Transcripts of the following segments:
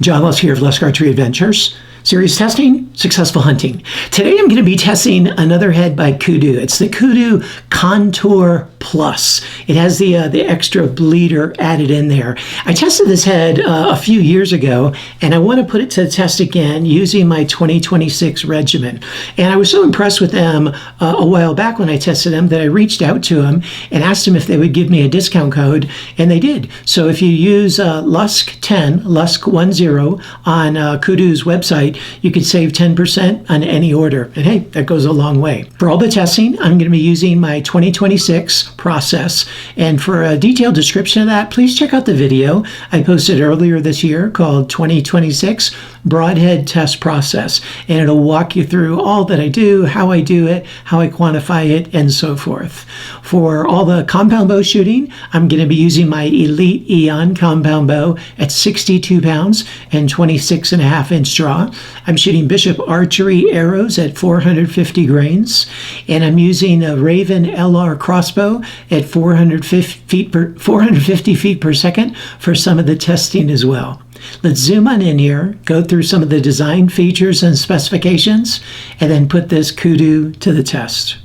John Lusk here of Lusk Archery Adventures. Serious testing, successful hunting. Today I'm going to be testing another head by Kudu. It's the Kudu Contour Plus. It has the extra bleeder added in there. I tested this head a few years ago, and I want to put it to the test again using my 2026 regimen. And I was so impressed with them a while back when I tested them that I reached out to them and asked them if they would give me a discount code, and they did. So if you use Lusk10, Lusk10 on Kudu's website, you can save 10% on any order. And hey, that goes a long way. For all the testing, I'm going to be using my 2026 process. And for a detailed description of that, please check out the video I posted earlier this year called 2026 Broadhead Test Process. And it'll walk you through all that I do, how I do it, how I quantify it, and so forth. For all the compound bow shooting, I'm going to be using my Elite Eon Compound bow at 62 pounds and 26.5-inch draw. I'm shooting Bishop Archery arrows at 450 grains, and I'm using a Ravin LR XBow at 450 feet per second for some of the testing as well. Let's zoom on in here, go through some of the design features and specifications, and then put this Kudu to the test.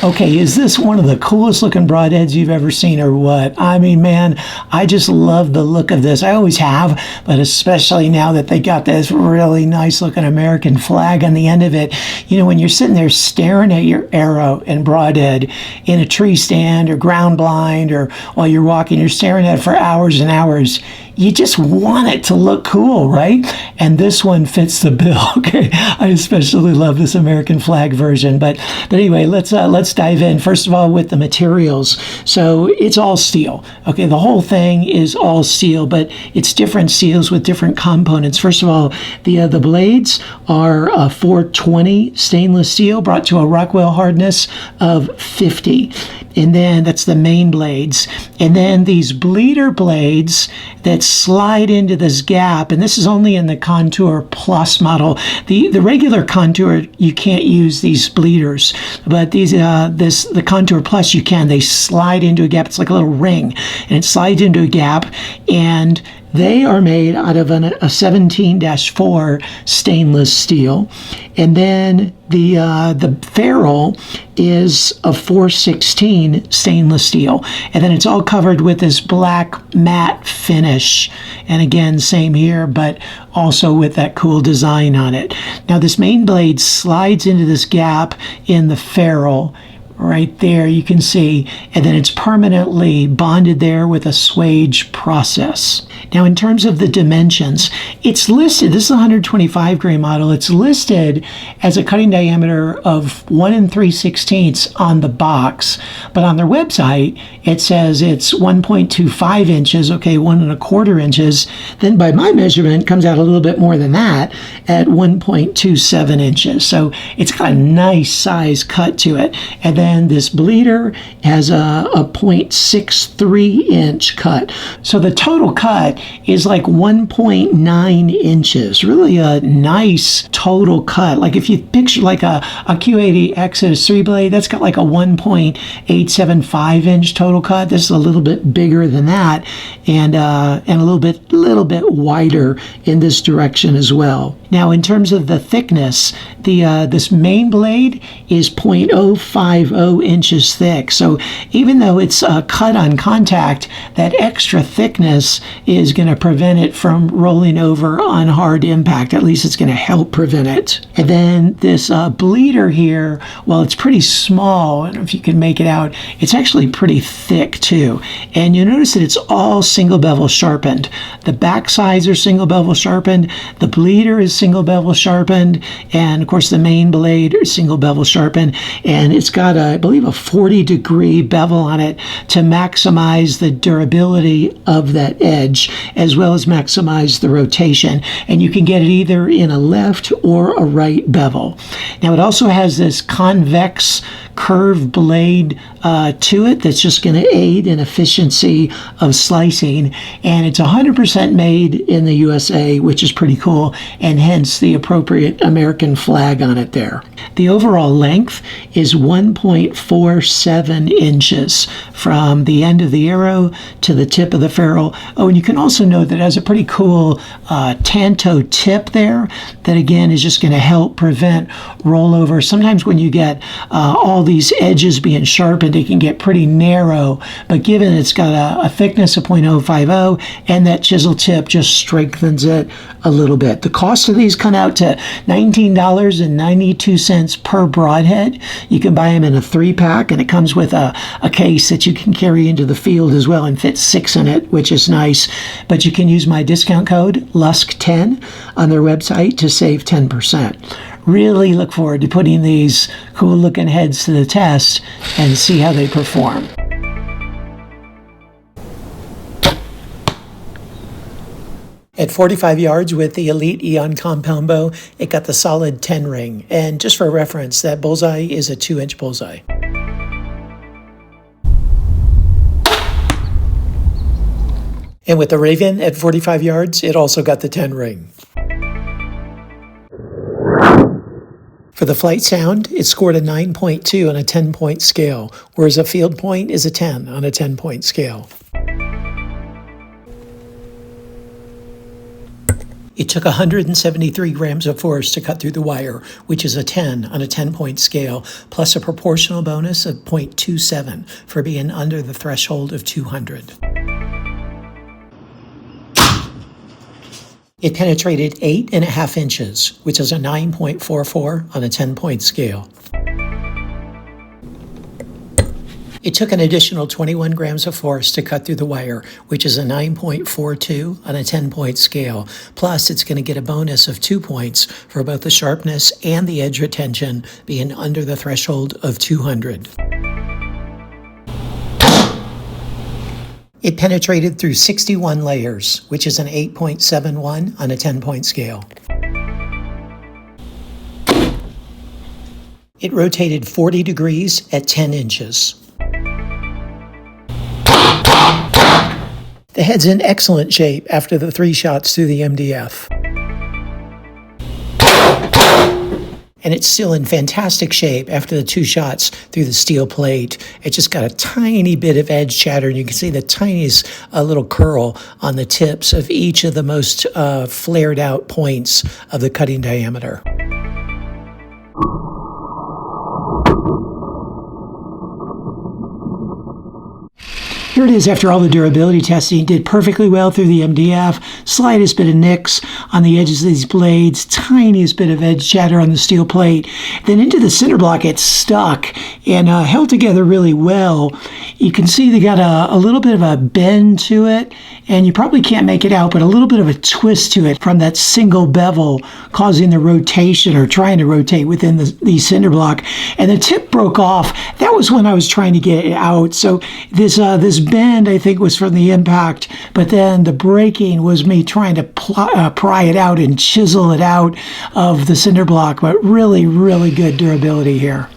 Okay, is this one of the coolest looking broadheads you've ever seen or what? I mean, man, I just love the look of this. I always have, but especially now that they got this really nice looking American flag on the end of it. You know, when you're sitting there staring at your arrow and broadhead in a tree stand or ground blind, or while you're walking, you're staring at it for hours and hours. You just want it to look cool, right? And this one fits the bill. Okay, I especially love this American flag version. But anyway, let's dive in. First of all, with the materials. So it's all steel. Okay, the whole thing is all steel, but it's different steels with different components. First of all, the blades are 420 stainless steel brought to a Rockwell hardness of 50. And then that's the main blades. And then these bleeder blades that slide into this gap, and this is only in the Contour Plus model. The regular Contour, you can't use these bleeders, but these the Contour Plus you can. They slide into a gap. It's like a little ring, and it slides into a gap, and they are made out of a 17-4 stainless steel. And then the ferrule is a 416 stainless steel. And then it's all covered with this black matte finish. And again, same here, but also with that cool design on it. Now this main blade slides into this gap in the ferrule. Right there, you can see, and then it's permanently bonded there with a swage process. Now, in terms of the dimensions, it's listed, this is a 125 grain model, it's listed as a cutting diameter of 1 3/16 on the box, but on their website, it says it's 1.25 inches, okay, 1 1/4 inches. Then by my measurement, it comes out a little bit more than that at 1.27 inches. So it's got a nice size cut to it. And then this bleeder has a 0.63 inch cut. So the total cut is like 1.9 inches. Really a nice total cut. Like if you picture like a Q80 Exodus 3 blade, that's got like a 1.875 inch total cut. This is a little bit bigger than that, and a little bit wider in this direction as well. Now, in terms of the thickness, this main blade is 0.050 inches thick. So even though it's cut on contact, that extra thickness is going to prevent it from rolling over on hard impact. At least it's going to help prevent it. And then this bleeder here, well, it's pretty small. I don't know if you can make it out. It's actually pretty thick too. And you notice that it's all single bevel sharpened. The back sides are single bevel sharpened. The bleeder is single bevel sharpened. And of course the main blade is single bevel sharpened. And it's got I believe a 40-degree bevel on it to maximize the durability of that edge, as well as maximize the rotation. And you can get it either in a left or a right bevel. Now it also has this convex curved blade to it that's just going to aid in efficiency of slicing. And it's 100% made in the USA, which is pretty cool, and hence the appropriate American flag on it there. The overall length is 1.47 inches from the end of the arrow to the tip of the ferrule. Oh, and you can also note that it has a pretty cool tanto tip there that again is just going to help prevent rollover. Sometimes when you get all these edges being sharpened, it can get pretty narrow, but given it's got a thickness of 0.050 and that chisel tip just strengthens it a little bit. The cost of these come out to $19.92 per broadhead. You can buy them in a 3-pack, and it comes with a case that you can carry into the field as well and fit 6 in it, which is nice. But you can use my discount code LUSK10 on their website to save 10%. Really look forward to putting these cool looking heads to the test and see how they perform. At 45 yards with the Elite Eon Compound bow, it got the solid 10 ring. And just for reference, that bullseye is a 2-inch bullseye. And with the Ravin at 45 yards, it also got the 10 ring. For the flight sound, it scored a 9.2 on a 10-point scale, whereas a field point is a 10 on a 10-point scale. It took 173 grams of force to cut through the wire, which is a 10 on a 10-point scale, plus a proportional bonus of 0.27 for being under the threshold of 200. It penetrated 8.5 inches, which is a 9.44 on a 10-point scale. It took an additional 21 grams of force to cut through the wire, which is a 9.42 on a 10-point scale. Plus, it's going to get a bonus of 2 points for both the sharpness and the edge retention being under the threshold of 200. It penetrated through 61 layers, which is an 8.71 on a 10-point scale. It rotated 40 degrees at 10 inches. The head's in excellent shape after the 3 shots through the MDF. And it's still in fantastic shape after the 2 shots through the steel plate. It just got a tiny bit of edge chatter, and you can see the tiniest little curl on the tips of each of the most flared out points of the cutting diameter. Here it is after all the durability testing. Did perfectly well through the MDF, slightest bit of nicks on the edges of these blades, tiniest bit of edge chatter on the steel plate. Then into the cinder block it stuck and held together really well. You can see they got a little bit of a bend to it, and you probably can't make it out, but a little bit of a twist to it from that single bevel causing the rotation or trying to rotate within the cinder block. And the tip broke off. That was when I was trying to get it out. So this bend, I think, was from the impact, but then the breaking was me trying to pry it out and chisel it out of the cinder block. But really, really good durability here.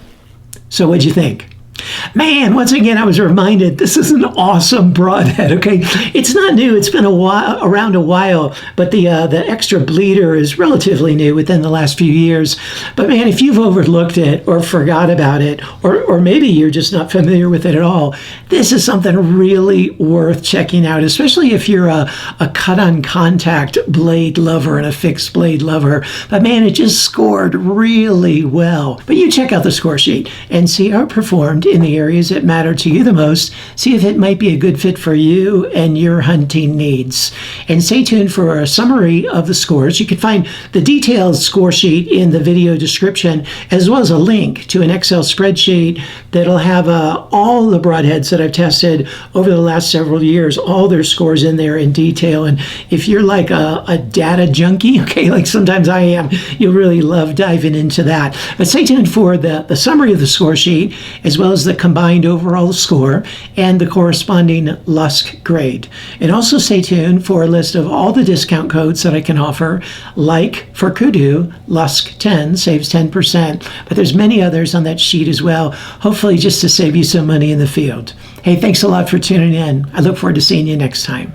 So what'd you think? Man, once again, I was reminded this is an awesome broadhead, okay? It's not new. It's been around a while, but the extra bleeder is relatively new within the last few years. But man, if you've overlooked it or forgot about it, or maybe you're just not familiar with it at all, this is something really worth checking out, especially if you're a cut-on contact blade lover and a fixed blade lover. But man, it just scored really well. But you check out the score sheet and see how it performed in the areas that matter to you the most. See if it might be a good fit for you and your hunting needs. And stay tuned for a summary of the scores. You can find the detailed score sheet in the video description, as well as a link to an Excel spreadsheet that'll have all the broadheads that I've tested over the last several years, all their scores in there in detail. And if you're like a data junkie, okay, like sometimes I am, you'll really love diving into that. But stay tuned for the summary of the score sheet, as well as as the combined overall score and the corresponding Lusk grade. And also stay tuned for a list of all the discount codes that I can offer, like for Kudu, Lusk 10 saves 10%, but there's many others on that sheet as well, hopefully just to save you some money in the field. Hey, thanks a lot for tuning in. I look forward to seeing you next time.